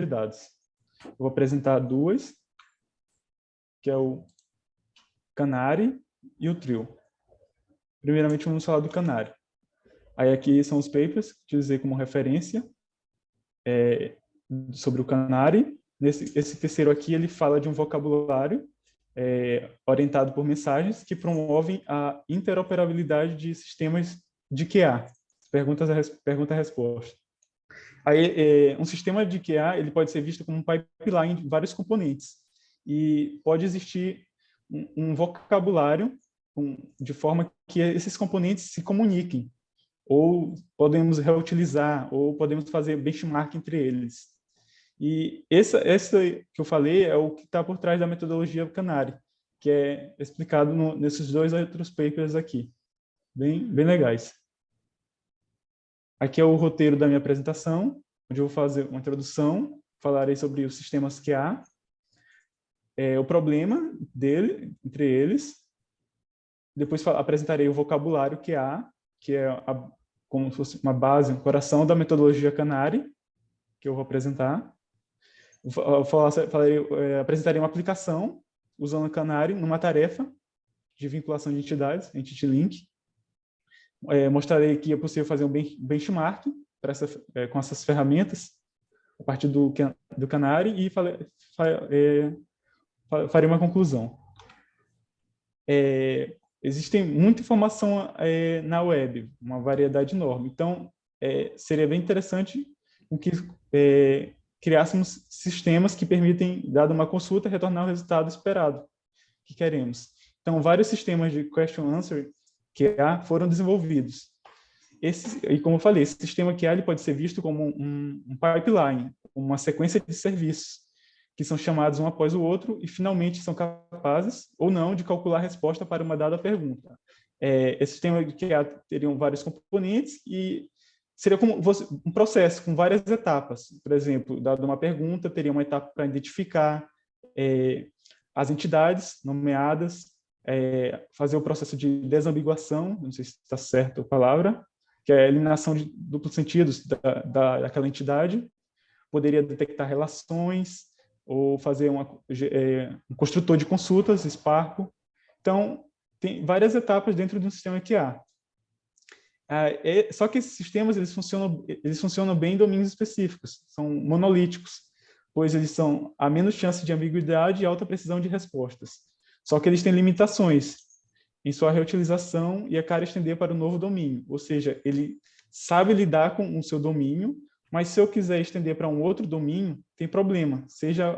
dados. Eu vou apresentar duas, que é o Canary e o Trio. Primeiramente, vamos falar do Canary. Aí aqui são os papers que utilizei como referência sobre o Canary. Esse terceiro aqui, ele fala de um vocabulário orientado por mensagens que promovem a interoperabilidade de sistemas de QA, pergunta-resposta. Aí, um sistema de QA ele pode ser visto como um pipeline de vários componentes e pode existir um vocabulário de forma que esses componentes se comuniquem, ou podemos reutilizar, ou podemos fazer benchmark entre eles. E essa que eu falei é o que está por trás da metodologia Canary, que é explicado nesses dois outros papers aqui, bem legais. Aqui é o roteiro da minha apresentação, onde eu vou fazer uma introdução, falarei sobre os sistemas QA, o problema entre eles, depois apresentarei o vocabulário QA, que é como se fosse uma base, um coração da metodologia Canary, que eu vou apresentar. Apresentarei uma aplicação usando o Canary numa tarefa de vinculação de entidades, Entity Link. Mostrarei que é possível fazer um benchmark com essas ferramentas a partir do Canary e farei uma conclusão. Existem muita informação na web, uma variedade enorme. Então, seria bem interessante que criássemos sistemas que permitem, dada uma consulta, retornar o resultado esperado que queremos. Então, vários sistemas de question answer QA foram desenvolvidos. E como eu falei, esse sistema QA ele pode ser visto como um pipeline, uma sequência de serviços que são chamados um após o outro e finalmente são capazes ou não de calcular a resposta para uma dada pergunta. Esse sistema QA teriam vários componentes e seria como um processo com várias etapas. Por exemplo, dada uma pergunta, teria uma etapa para identificar as entidades nomeadas, fazer o processo de desambiguação, não sei se está certa a palavra, que é a eliminação de duplos sentidos daquela entidade, poderia detectar relações, ou fazer um construtor de consultas, Spark. Então, tem várias etapas dentro de um sistema QA. Só que esses sistemas eles funcionam bem em domínios específicos, são monolíticos, pois eles são a menos chance de ambiguidade e alta precisão de respostas. Só que eles têm limitações em sua reutilização e a cara estender para o novo domínio. Ou seja, ele sabe lidar com o seu domínio, mas se eu quiser estender para um outro domínio, tem problema. Seja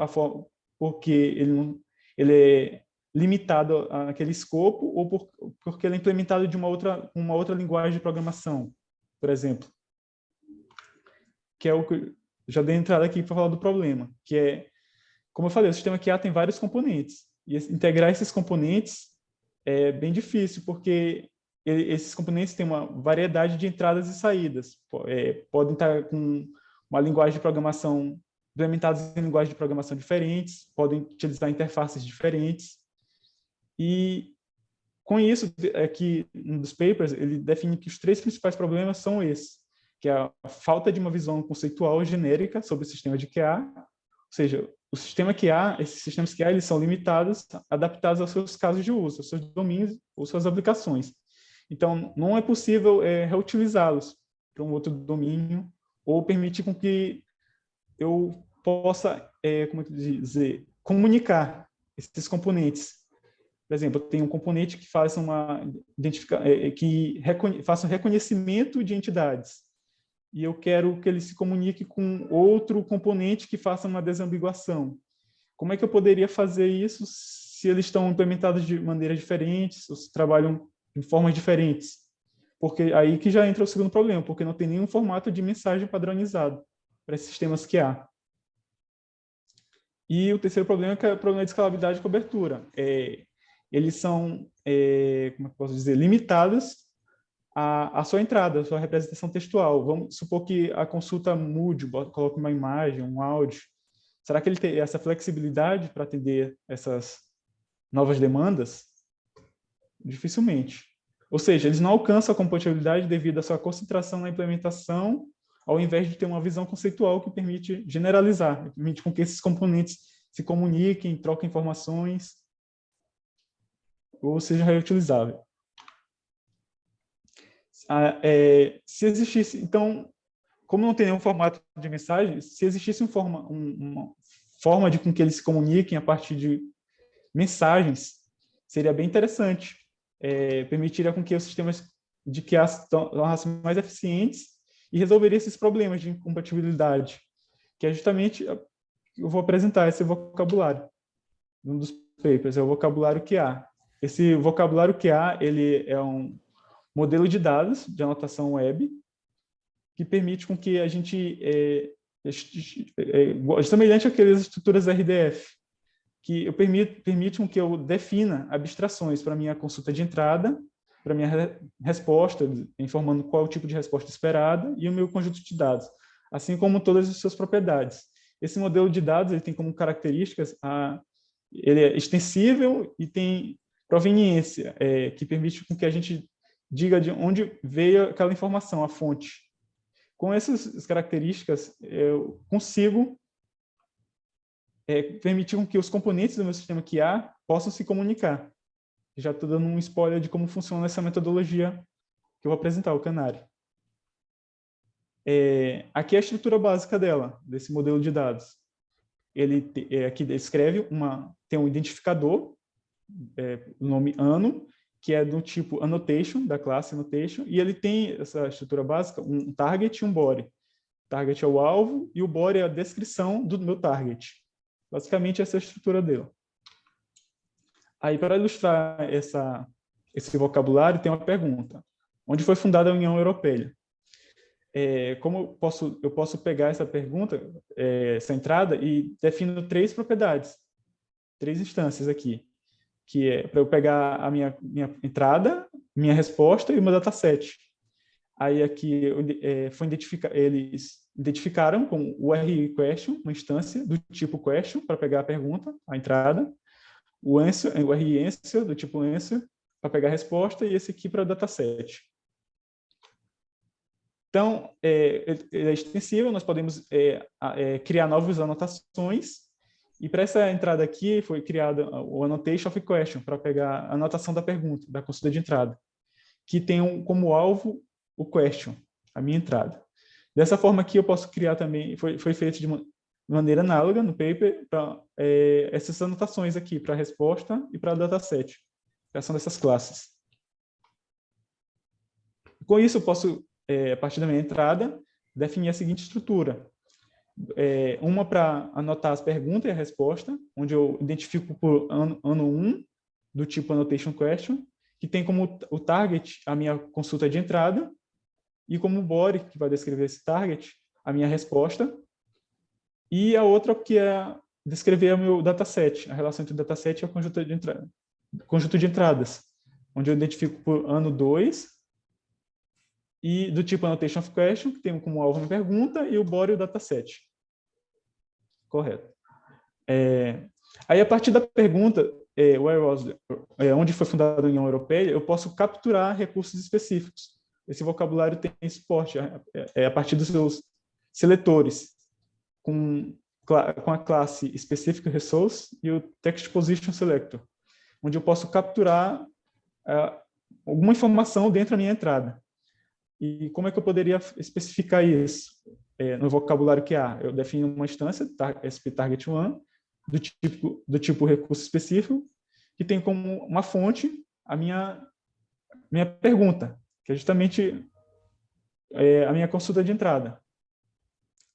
porque ele é limitado àquele escopo ou porque ele é implementado de uma outra linguagem de programação, por exemplo. Que é o que já dei entrada aqui para falar do problema, que é, como eu falei, o sistema QA tem vários componentes. E integrar esses componentes é bem difícil, porque esses componentes têm uma variedade de entradas e saídas. Podem estar com uma linguagem de programação, implementados em linguagens de programação diferentes, podem utilizar interfaces diferentes. E, com isso, aqui, um dos papers, ele define que os 3 principais problemas são esses, que é a falta de uma visão conceitual genérica sobre o sistema de QA, ou seja, o sistema QA, esses sistemas QA, eles são limitados, adaptados aos seus casos de uso, aos seus domínios ou suas aplicações. Então, não é possível reutilizá-los para um outro domínio ou permitir com que eu possa, comunicar esses componentes. Por exemplo, eu tenho um componente que faça faça um reconhecimento de entidades. E eu quero que ele se comunique com outro componente que faça uma desambiguação. Como é que eu poderia fazer isso se eles estão implementados de maneiras diferentes, ou se trabalham de formas diferentes? Porque aí que já entra o segundo problema, porque não tem nenhum formato de mensagem padronizado para esses sistemas QA. E o terceiro problema é o problema de escalabilidade e cobertura. Eles são, como eu posso dizer, limitados à sua entrada, à sua representação textual. Vamos supor que a consulta mude, coloque uma imagem, um áudio. Será que ele tem essa flexibilidade para atender essas novas demandas? Dificilmente. Ou seja, eles não alcançam a compatibilidade devido à sua concentração na implementação ao invés de ter uma visão conceitual que permite generalizar, permite com que esses componentes se comuniquem, troquem informações, ou seja reutilizável. Se existisse, então, como não tem nenhum formato de mensagem, se existisse uma forma de com que eles se comuniquem a partir de mensagens, seria bem interessante. Permitiria com que os sistemas de QA tornassem mais eficientes e resolveria esses problemas de incompatibilidade, que é justamente, eu vou apresentar esse vocabulário. Um dos papers é o vocabulário QA. Esse vocabulário QA, ele é um modelo de dados de anotação web que permite com que a gente, semelhante àquelas estruturas RDF, que permite com que eu defina abstrações para minha consulta de entrada, para minha resposta, informando qual é o tipo de resposta esperada, e o meu conjunto de dados, assim como todas as suas propriedades. Esse modelo de dados ele tem como características, ele é extensível e tem proveniência, que permite com que a gente diga de onde veio aquela informação, a fonte. Com essas características, eu consigo permitir com que os componentes do meu sistema QA possam se comunicar. Já estou dando um spoiler de como funciona essa metodologia que eu vou apresentar, o Canary. Aqui é a estrutura básica dela, desse modelo de dados. Ele aqui descreve tem um identificador, o nome ano, que é do tipo annotation, da classe annotation, e ele tem essa estrutura básica, um target e um body. Target é o alvo e o body é a descrição do meu target. Basicamente, essa é a estrutura dele. Aí, para ilustrar esse vocabulário, tem uma pergunta. Onde foi fundada a União Europeia? Como eu posso pegar essa pergunta, essa entrada, e defino 3 propriedades, 3 instâncias aqui, que é para eu pegar a minha entrada, minha resposta e o meu dataset. Aí aqui eles identificaram com o URI question, uma instância do tipo question, para pegar a pergunta, a entrada, o URI answer, do tipo answer, para pegar a resposta, e esse aqui para o dataset. Então, ele é extensível, nós podemos criar novas anotações, e para essa entrada aqui foi criado o annotation of question, para pegar a anotação da pergunta, da consulta de entrada, que tem como alvo o question, a minha entrada. Dessa forma aqui eu posso criar também, foi feito de maneira análoga no paper, para essas anotações aqui, para a resposta e para o dataset, criação dessas classes. Com isso eu posso, a partir da minha entrada, definir a seguinte estrutura. Uma para anotar as perguntas e a resposta, onde eu identifico por ano 1, do tipo annotation question, que tem como o target a minha consulta de entrada, e como body, que vai descrever esse target, a minha resposta, e a outra que é descrever o meu dataset, a relação entre o dataset e a conjunto de entradas, onde eu identifico por ano 2, e do tipo annotation of question, que tem como alvo uma pergunta, e o body e o dataset. Correto. Aí, a partir da pergunta, onde foi fundada a União Europeia, eu posso capturar recursos específicos. Esse vocabulário tem suporte a partir dos seus seletores, com a classe Specific Resource e o Text Position Selector, onde eu posso capturar alguma informação dentro da minha entrada. E como é que eu poderia especificar isso no vocabulário QA? Eu defino uma instância, SP-Target1, do tipo recurso específico, que tem como uma fonte a minha pergunta, que é justamente a minha consulta de entrada.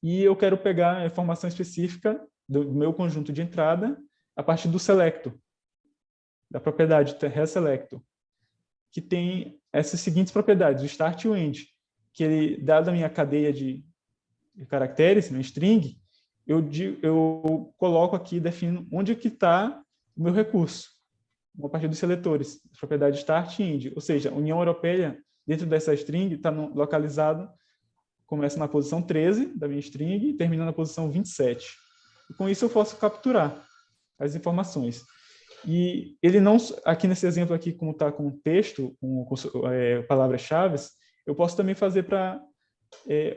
E eu quero pegar a informação específica do meu conjunto de entrada a partir do selector, da propriedade reselector, que tem essas seguintes propriedades, o start e o end, que ele, dada a minha cadeia de caracteres, meu string, eu coloco aqui, defino onde que está o meu recurso, a partir dos seletores, propriedade start e end, ou seja, a União Europeia, dentro dessa string, está localizado, começa na posição 13 da minha string e termina na posição 27. E com isso eu posso capturar as informações. E ele não, aqui nesse exemplo aqui, como está com texto, com palavras-chave, eu posso também fazer para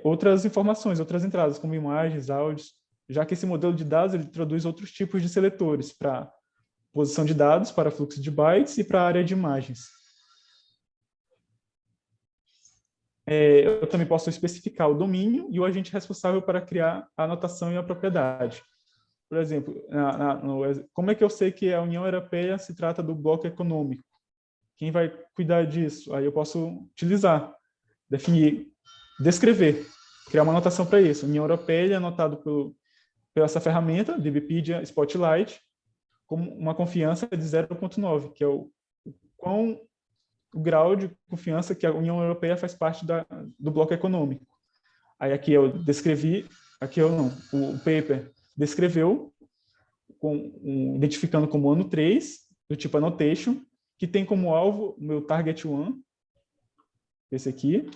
outras informações, outras entradas, como imagens, áudios, já que esse modelo de dados ele introduz outros tipos de seletores para posição de dados, para fluxo de bytes e para área de imagens. Eu também posso especificar o domínio e o agente responsável para criar a anotação e a propriedade. Por exemplo, como é que eu sei que a União Europeia se trata do bloco econômico? Quem vai cuidar disso? Aí eu posso utilizar, definir, descrever, criar uma anotação para isso. União Europeia é anotado por essa ferramenta, DBpedia Spotlight, com uma confiança de 0,9, que é o grau de confiança que a União Europeia faz parte do bloco econômico. Aí aqui eu descrevi, o paper descreveu, identificando como ano 3, do tipo annotation, que tem como alvo o meu target 1, esse aqui,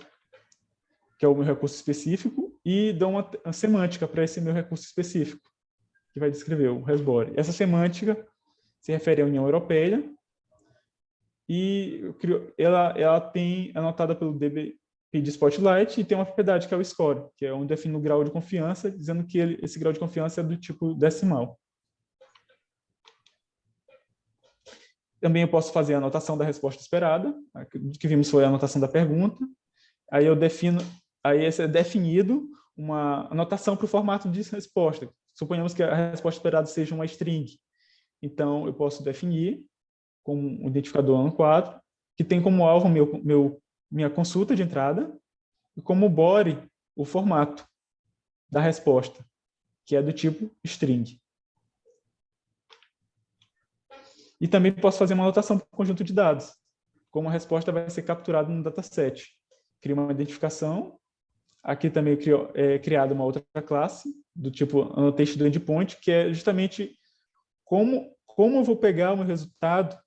que é o meu recurso específico, e dou uma semântica para esse meu recurso específico, que vai descrever o resbody. Essa semântica se refere à União Europeia, e ela tem anotada pelo DBpedia Spotlight e tem uma propriedade que é o score, que é onde define o grau de confiança, dizendo que esse grau de confiança é do tipo decimal. Também eu posso fazer a anotação da resposta esperada, que vimos foi a anotação da pergunta. Aí esse é definido uma anotação para o formato de resposta. Suponhamos que a resposta esperada seja uma string. Então, eu posso definir com um identificador ano4, que tem como alvo minha consulta de entrada e como body o formato da resposta, que é do tipo string. E também posso fazer uma anotação para o conjunto de dados, como a resposta vai ser capturada no dataset. Crio uma identificação. Aqui também é criada uma outra classe, do tipo annotation do endpoint, que é justamente como eu vou pegar o meu resultado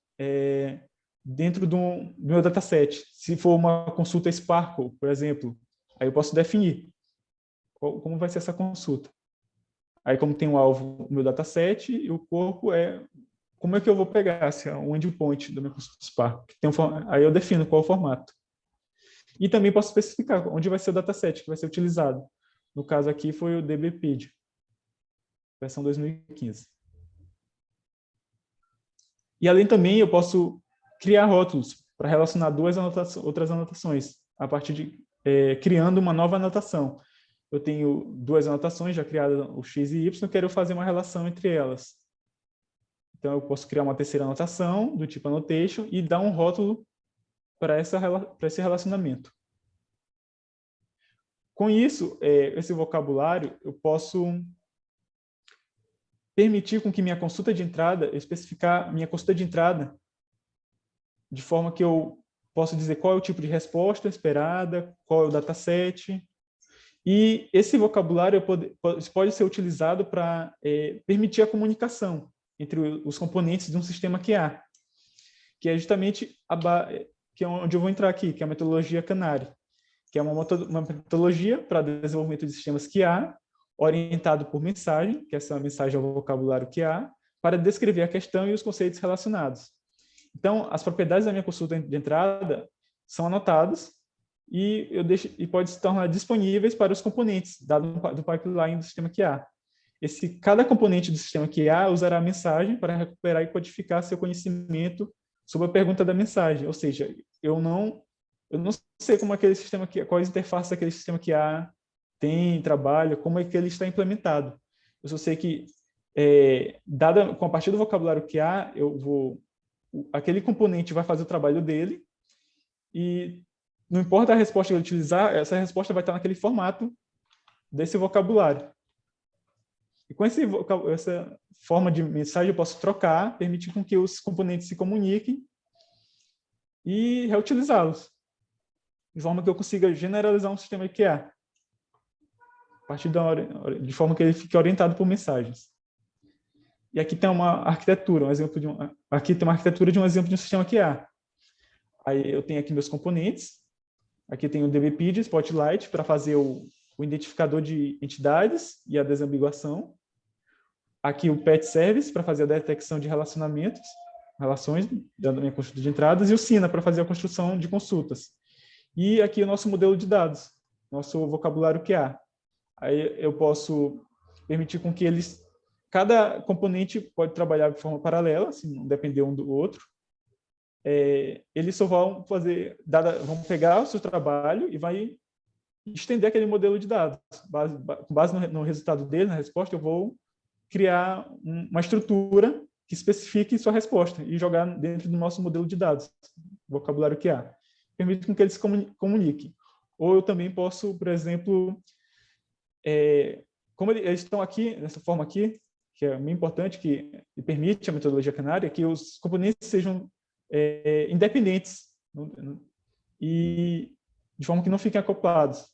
dentro do meu dataset. Se for uma consulta Sparkle, por exemplo, aí eu posso definir como vai ser essa consulta. Aí, como tem o alvo o meu dataset, e o corpo como é que eu vou pegar se é um endpoint do meu consulta Sparkle. Aí eu defino qual é o formato. E também posso especificar onde vai ser o dataset que vai ser utilizado. No caso aqui foi o DBpedia, versão 2015. E além também eu posso criar rótulos para relacionar outras anotações, a partir de criando uma nova anotação. Eu tenho duas anotações já criadas, o x e y, quero fazer uma relação entre elas. Então eu posso criar uma terceira anotação do tipo annotation e dar um rótulo para esse relacionamento. Com isso, esse vocabulário, eu posso permitir com que minha consulta de entrada, eu especificar minha consulta de entrada de forma que eu possa dizer qual é o tipo de resposta esperada, qual é o dataset. E esse vocabulário pode ser utilizado para permitir a comunicação entre os componentes de um sistema QA, que é justamente que é onde eu vou entrar aqui, que é a metodologia Canary, que é uma metodologia para desenvolvimento de sistemas QA, orientado por mensagem, que essa mensagem é o vocabulário QA, para descrever a questão e os conceitos relacionados. Então, as propriedades da minha consulta de entrada são anotadas e pode se tornar disponíveis para os componentes do pipeline do sistema QA. Cada componente do sistema QA usará a mensagem para recuperar e codificar seu conhecimento sobre a pergunta da mensagem. Ou seja, eu não sei como aquele sistema QA, quais interfaces aquele sistema QA tem, trabalha, como é que ele está implementado. Eu só sei que, com a partir do vocabulário QA, aquele componente vai fazer o trabalho dele e não importa a resposta que ele utilizar, essa resposta vai estar naquele formato desse vocabulário. E com essa forma de mensagem eu posso trocar, permitir com que os componentes se comuniquem e reutilizá-los, de forma que eu consiga generalizar um sistema QA, de forma que ele fique orientado por mensagens. E aqui tem uma arquitetura, aqui tem uma arquitetura de um exemplo de um sistema QA. Aí eu tenho aqui meus componentes, aqui tem o DBpedia Spotlight para fazer o identificador de entidades e a desambiguação. Aqui o PET Service para fazer a detecção de relações da minha consulta de entradas, e o Sina para fazer a construção de consultas. E aqui o nosso modelo de dados, nosso vocabulário QA. Aí eu posso permitir com que cada componente pode trabalhar de forma paralela, assim, não depender um do outro. Eles só vão vão pegar o seu trabalho e vai estender aquele modelo de dados. Com base no resultado dele, na resposta, eu vou criar uma estrutura que especifique sua resposta e jogar dentro do nosso modelo de dados, vocabulário QA. Permite com que eles se comuniquem. Ou eu também posso, por exemplo, como eles estão aqui, nessa forma aqui, que é bem importante, que permite a metodologia canária, que os componentes sejam independentes e de forma que não fiquem acoplados.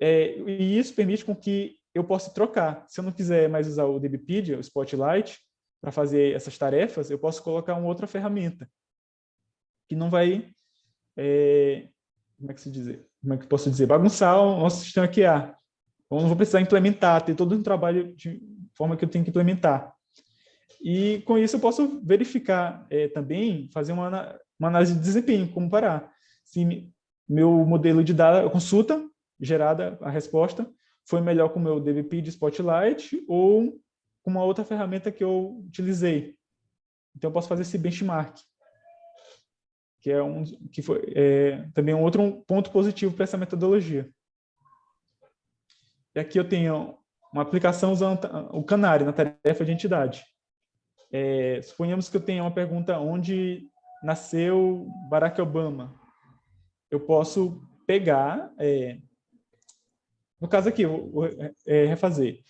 E isso permite com que eu possa trocar. Se eu não quiser mais usar o DBpedia, o Spotlight, para fazer essas tarefas, eu posso colocar uma outra ferramenta que não vai, como é que eu posso dizer, bagunçar o nosso sistema QA. Então, eu não vou precisar implementar, ter todo um trabalho de forma que eu tenho que implementar. E, com isso, eu posso verificar também, fazer uma análise de desempenho, comparar se meu modelo de dados, a consulta gerada, a resposta, foi melhor com o meu DBpedia Spotlight ou com uma outra ferramenta que eu utilizei. Então, eu posso fazer esse benchmark, que foi também um outro ponto positivo para essa metodologia. E aqui eu tenho uma aplicação usando o Canary na tarefa de entidade. Suponhamos que eu tenha uma pergunta: onde nasceu Barack Obama? Eu posso pegar, no caso aqui, eu vou refazer.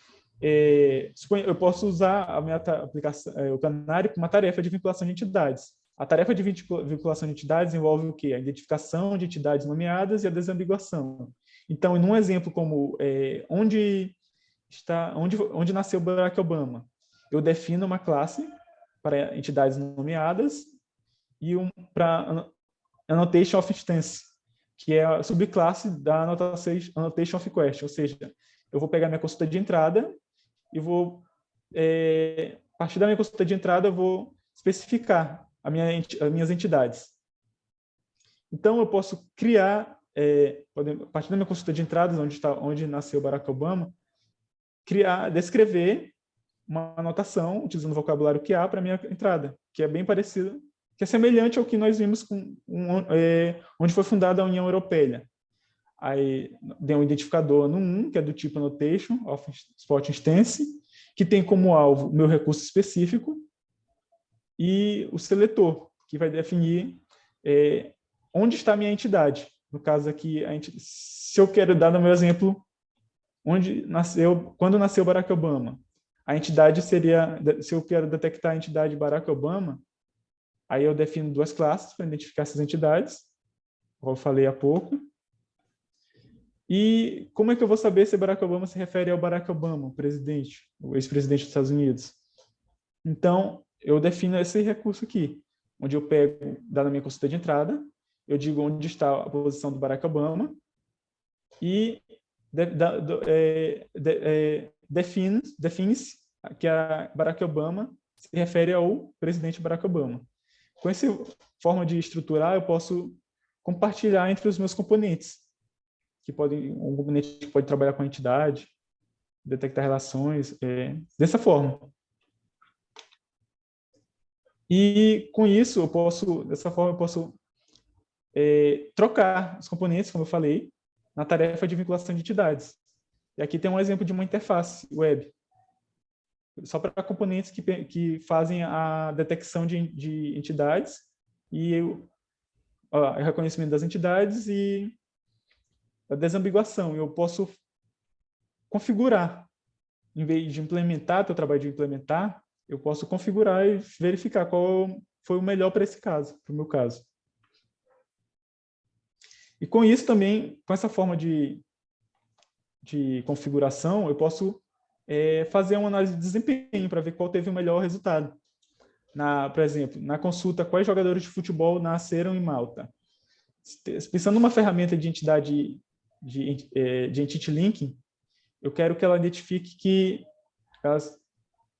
Eu posso usar a minha aplicação, o Canary, como uma tarefa de vinculação de entidades. A tarefa de vinculação de entidades envolve o quê? A identificação de entidades nomeadas e a desambiguação. Então, num exemplo como onde nasceu Barack Obama, eu defino uma classe para entidades nomeadas e para Annotation of Instance, que é a subclasse da Annotation of Question, ou seja, eu vou pegar minha consulta de entrada e vou, a partir da minha consulta de entrada, eu vou especificar as minhas entidades. Então, eu posso criar, a partir da minha consulta de entradas, onde nasceu Barack Obama, descrever uma anotação utilizando o vocabulário QA para a minha entrada, que é bem parecido, que é semelhante ao que nós vimos onde foi fundada a União Europeia. Aí tem um identificador no 1, que é do tipo Annotation of Spot Instance, que tem como alvo o meu recurso específico, e o seletor, que vai definir onde está a minha entidade. No caso aqui, se eu quero dar no meu exemplo, quando nasceu Barack Obama, a entidade seria, se eu quero detectar a entidade Barack Obama, aí eu defino duas classes para identificar essas entidades, como eu falei há pouco. E como é que eu vou saber se Barack Obama se refere ao Barack Obama, o ex-presidente dos Estados Unidos? Então, eu defino esse recurso aqui, onde eu pego, dada a minha consulta de entrada, eu digo onde está a posição do Barack Obama e define-se que a Barack Obama se refere ao presidente Barack Obama. Com essa forma de estruturar, eu posso compartilhar entre os meus componentes, um componente que pode trabalhar com a entidade, detectar relações, dessa forma. E com isso, dessa forma, eu posso trocar os componentes, como eu falei, na tarefa de vinculação de entidades. E aqui tem um exemplo de uma interface web, só para componentes que fazem a detecção de entidades e o reconhecimento das entidades e a desambiguação. Eu posso configurar, em vez de implementar, ter o trabalho de implementar, eu posso configurar e verificar qual foi o melhor para esse caso, para o meu caso. E com isso também, com essa forma de configuração, eu posso fazer uma análise de desempenho para ver qual teve o melhor resultado. Por exemplo, na consulta, quais jogadores de futebol nasceram em Malta? Pensando numa ferramenta de entidade de Entity Linking, eu quero que ela identifique que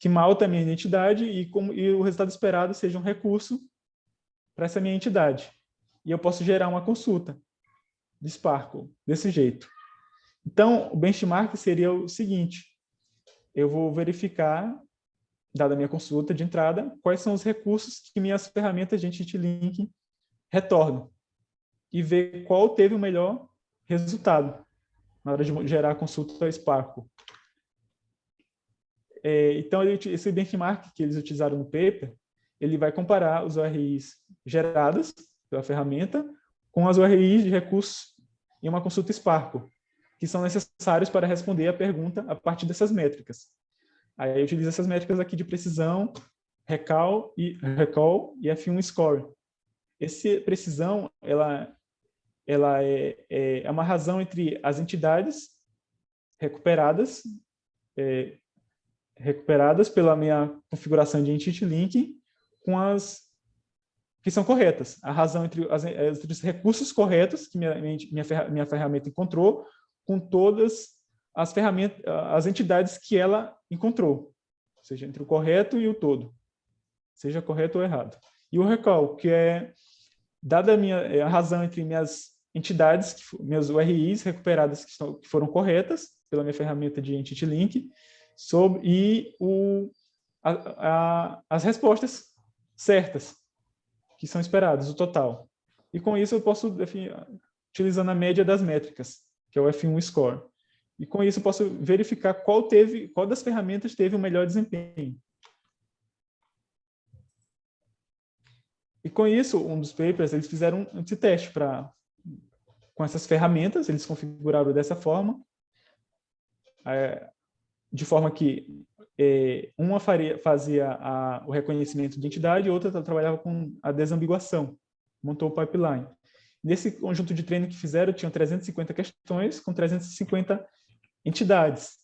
Malta é a minha identidade e o resultado esperado seja um recurso para essa minha entidade. E eu posso gerar uma consulta de Sparkle, desse jeito. Então, o benchmark seria o seguinte: eu vou verificar, dada a minha consulta de entrada, quais são os recursos que minhas ferramentas de Entity Link retornam e ver qual teve o melhor resultado na hora de gerar a consulta Sparkle. Então, esse benchmark que eles utilizaram no paper, ele vai comparar os URIs geradas pela ferramenta com as URIs de recursos em uma consulta Sparkle, que são necessários para responder a pergunta a partir dessas métricas. Aí eu utilizo essas métricas aqui de precisão, recall e F1 score. Essa precisão, ela é uma razão entre as entidades recuperadas pela minha configuração de Entity Link com as que são corretas. A razão entre os recursos corretos que minha ferramenta encontrou com todas as entidades que ela encontrou. Ou seja, entre o correto e o todo. Seja correto ou errado. E o recall, que é dada a razão entre minhas entidades, meus URIs recuperadas que foram corretas pela minha ferramenta de Entity Link, e as respostas certas, que são esperadas, o total. E com isso eu posso definir, utilizando a média das métricas, que é o F1 score. E com isso eu posso verificar qual das ferramentas teve o melhor desempenho. E com isso, um dos papers, eles fizeram esse teste com essas ferramentas, eles configuraram dessa forma, de forma que uma fazia o reconhecimento de entidade e outra trabalhava com a desambiguação, montou o pipeline. Nesse conjunto de treino que fizeram, tinham 350 questões com 350 entidades.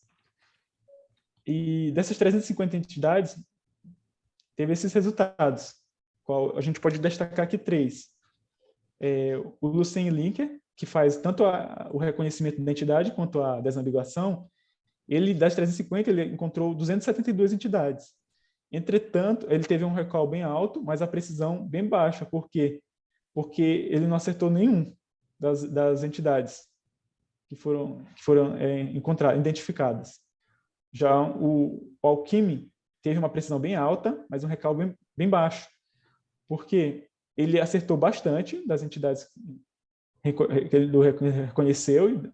E dessas 350 entidades, teve esses resultados. A gente pode destacar aqui 3. O Lucene Linker, que faz tanto o reconhecimento da entidade quanto a desambiguação, das 350, ele encontrou 272 entidades. Entretanto, ele teve um recall bem alto, mas a precisão bem baixa. Por quê? Porque ele não acertou nenhum das entidades que foram identificadas. Já o Alchemy teve uma precisão bem alta, mas um recall bem baixo. Por quê? Ele acertou bastante das entidades que ele reconheceu,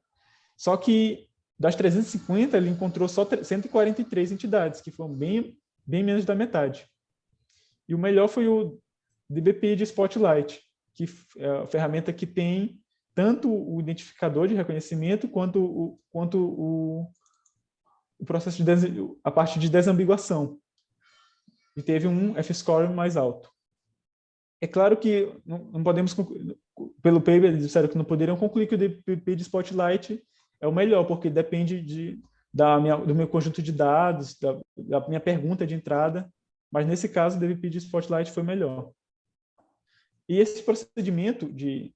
só que das 350 ele encontrou só 143 entidades, que foram bem menos da metade. E o melhor foi o DBP de Spotlight, que é a ferramenta que tem tanto o identificador de reconhecimento quanto o processo a parte de desambiguação. E teve um F-score mais alto. É claro que não podemos concluir, pelo paper eles disseram que não poderiam concluir que o DBP de Spotlight é o melhor, porque depende do meu conjunto de dados, da minha pergunta de entrada, mas nesse caso o DBP de Spotlight foi melhor. E esse procedimento de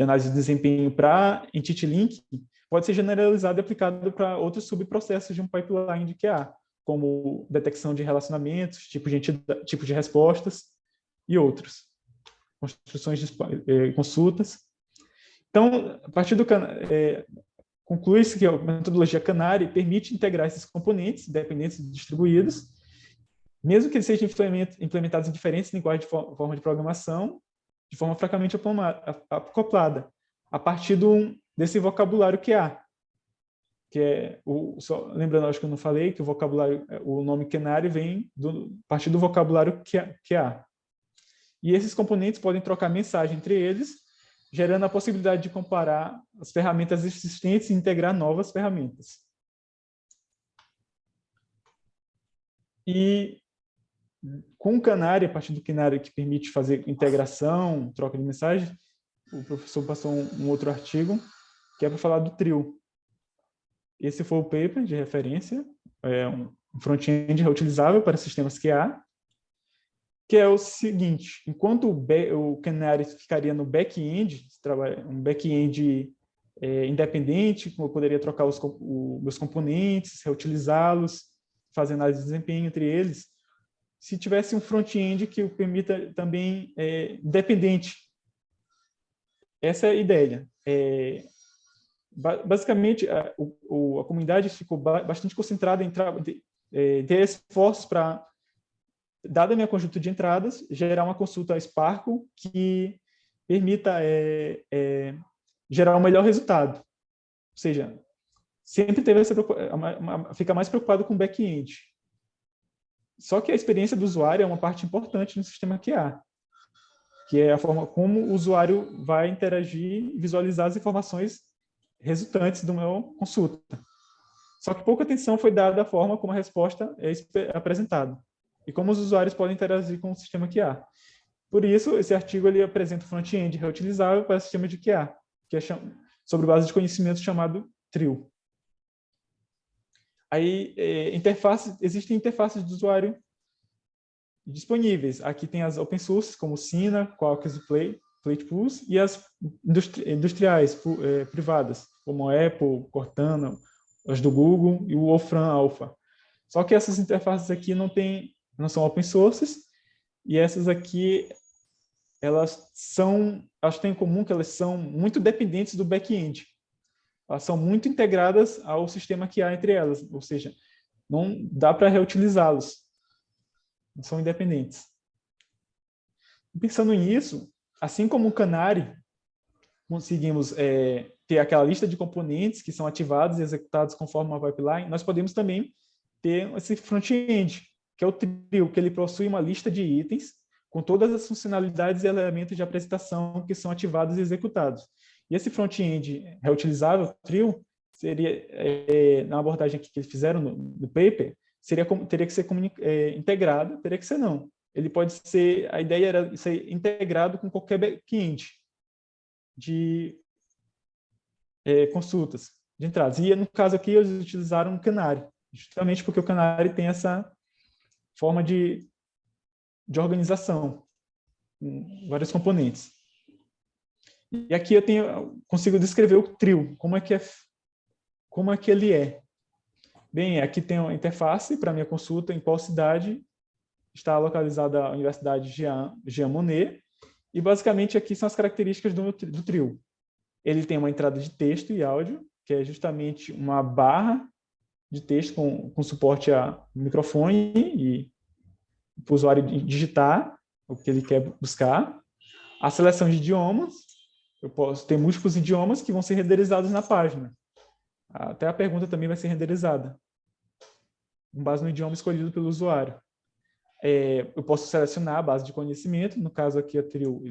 análise de desempenho para Entity Link pode ser generalizado e aplicado para outros subprocessos de um pipeline de QA, como detecção de relacionamentos, tipo de respostas e outros. Construções de consultas. Então, a partir conclui-se que a metodologia Canary permite integrar esses componentes dependentes e distribuídos, mesmo que eles sejam implementados em diferentes linguagens de forma de programação, de forma francamente acoplada, a partir desse vocabulário QA, lembrando, acho que eu não falei, que o nome Canary vem a partir do vocabulário QA. E esses componentes podem trocar mensagem entre eles, gerando a possibilidade de comparar as ferramentas existentes e integrar novas ferramentas. E com o Canary, a partir do Canary que permite fazer integração, troca de mensagem, o professor passou um outro artigo que é para falar do trio. Esse foi o paper de referência, um front-end reutilizável para sistemas QA, que é o seguinte: enquanto o Canary ficaria no back-end, um back-end independente, como eu poderia trocar meus componentes, reutilizá-los, fazer análise de desempenho entre eles, se tivesse um front-end que o permita também independente, essa é a ideia. Basicamente, a comunidade ficou bastante concentrada em ter esforços para, dada a minha conjuntura de entradas, gerar uma consulta Sparkle que permita gerar um melhor resultado. Ou seja, sempre teve fica mais preocupado com o back-end. Só que a experiência do usuário é uma parte importante no sistema QA, que é a forma como o usuário vai interagir e visualizar as informações resultantes do meu consulta. Só que pouca atenção foi dada à forma como a resposta é apresentada e como os usuários podem interagir com o sistema QA. Por isso, esse artigo ele apresenta o front-end reutilizável para o sistema de QA, que é sobre base de conhecimento chamado TRIO. Aí, existem interfaces de usuário disponíveis. Aqui tem as open source, como Sina, Quarkus e Platypus, e as industriais privadas, como a Apple, Cortana, as do Google e o Wolfram Alpha. Só que essas interfaces aqui não são open sources, e essas aqui elas têm em comum que elas são muito dependentes do back-end. Elas são muito integradas ao sistema que há entre elas, ou seja, não dá para reutilizá-los. Não são independentes. Pensando nisso, assim como o Canary, conseguimos ter aquela lista de componentes que são ativados e executados conforme uma pipeline, nós podemos também ter esse front-end, que é o Trio, que ele possui uma lista de itens com todas as funcionalidades e elementos de apresentação que são ativados e executados. E esse front-end reutilizável, Trio, seria, na abordagem aqui que eles fizeram no paper, teria que ser integrado, teria que ser não. Ele pode ser, a ideia era ser integrado com qualquer back-end de consultas, de entradas. E no caso aqui, eles utilizaram o Canary, justamente porque o Canary tem essa forma de organização, com vários componentes. E aqui eu consigo descrever o Trio, como é que ele é. Bem, aqui tem uma interface para minha consulta, em qual cidade está localizada a Universidade Jean Monnet, e basicamente aqui são as características do Trio. Ele tem uma entrada de texto e áudio, que é justamente uma barra de texto com suporte a microfone e para o usuário digitar o que ele quer buscar. A seleção de idiomas, eu posso ter múltiplos idiomas que vão ser renderizados na página. Até a pergunta também vai ser renderizada, com base no idioma escolhido pelo usuário. Eu posso selecionar a base de conhecimento, no caso aqui a Trio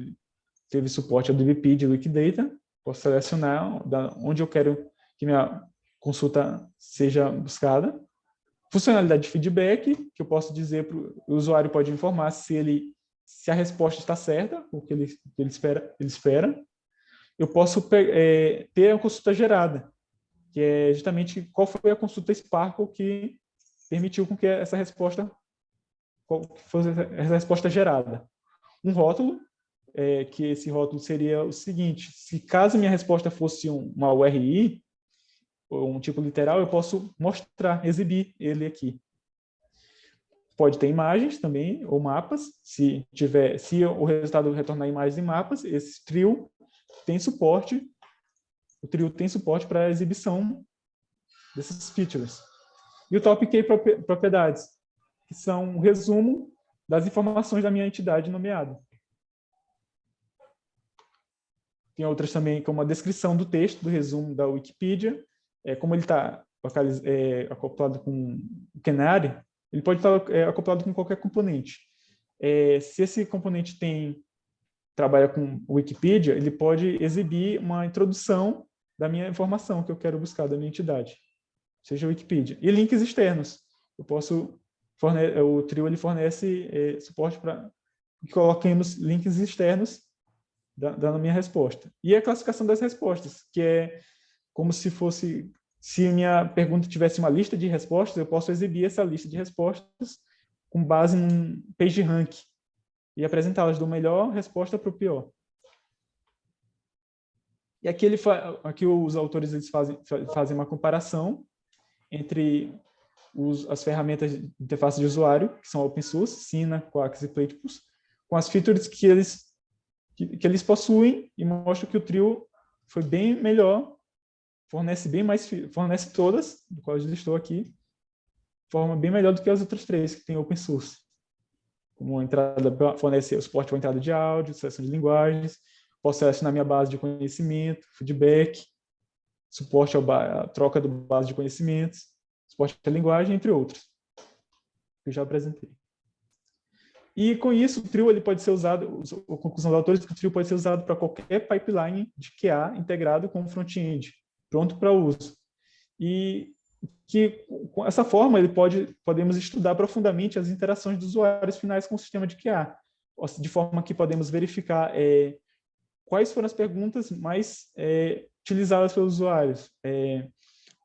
teve suporte ao DBpedia e Wikidata, posso selecionar onde eu quero que minha consulta seja buscada. Funcionalidade de feedback, que eu posso dizer para o usuário, pode informar se a resposta está certa, o que ele espera. Eu posso ter a consulta gerada, que é justamente qual foi a consulta Sparkle que permitiu com que essa resposta fosse essa resposta gerada. Um rótulo, que esse rótulo seria o seguinte: se caso minha resposta fosse uma URI, ou um tipo literal, eu posso mostrar, exibir ele aqui. Pode ter imagens também, ou mapas. Se o resultado retornar imagens e mapas, esse Trio tem suporte. O Trio tem suporte para a exibição desses features. E o Top Key propriedades, que são um resumo das informações da minha entidade nomeada. Tem outras também, como a descrição do texto, do resumo da Wikipedia. Como ele está acoplado com o Canary, ele pode estar acoplado com qualquer componente. Se esse componente trabalha com o Wikipedia, ele pode exibir uma introdução da minha informação que eu quero buscar da minha entidade, seja a Wikipedia. E links externos. O Trio ele fornece suporte para que coloquemos links externos da minha resposta. E a classificação das respostas, que é como se minha pergunta tivesse uma lista de respostas, eu posso exibir essa lista de respostas com base num PageRank e apresentá-las do melhor resposta para o pior. E aqui os autores eles fazem uma comparação entre as ferramentas de interface de usuário, que são open source, Sina, Quarkus e Platypus, com as features que que eles possuem e mostra que o Trio foi bem melhor, fornece todas, do qual eu listou aqui, de forma bem melhor do que as outras três que tem open source. Como fornece o suporte para entrada de áudio, seleção de linguagens, posso selecionar minha base de conhecimento, feedback, suporte à troca da base de conhecimentos, suporte à linguagem, entre outros, que eu já apresentei. E com isso, o Trio ele pode ser usado, a conclusão dos autores é que o Trio pode ser usado para qualquer pipeline de QA integrado com o front-end, pronto para uso. E que, com essa forma, podemos estudar profundamente as interações dos usuários finais com o sistema de QA, de forma que podemos verificar quais foram as perguntas mais utilizadas pelos usuários,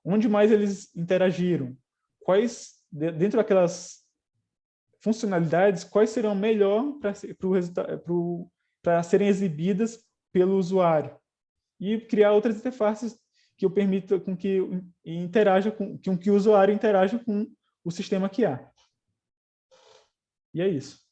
onde mais eles interagiram, dentro daquelas funcionalidades, quais serão melhor para serem exibidas pelo usuário, e criar outras interfaces que eu permita com que o usuário interaja com o sistema QA. E é isso.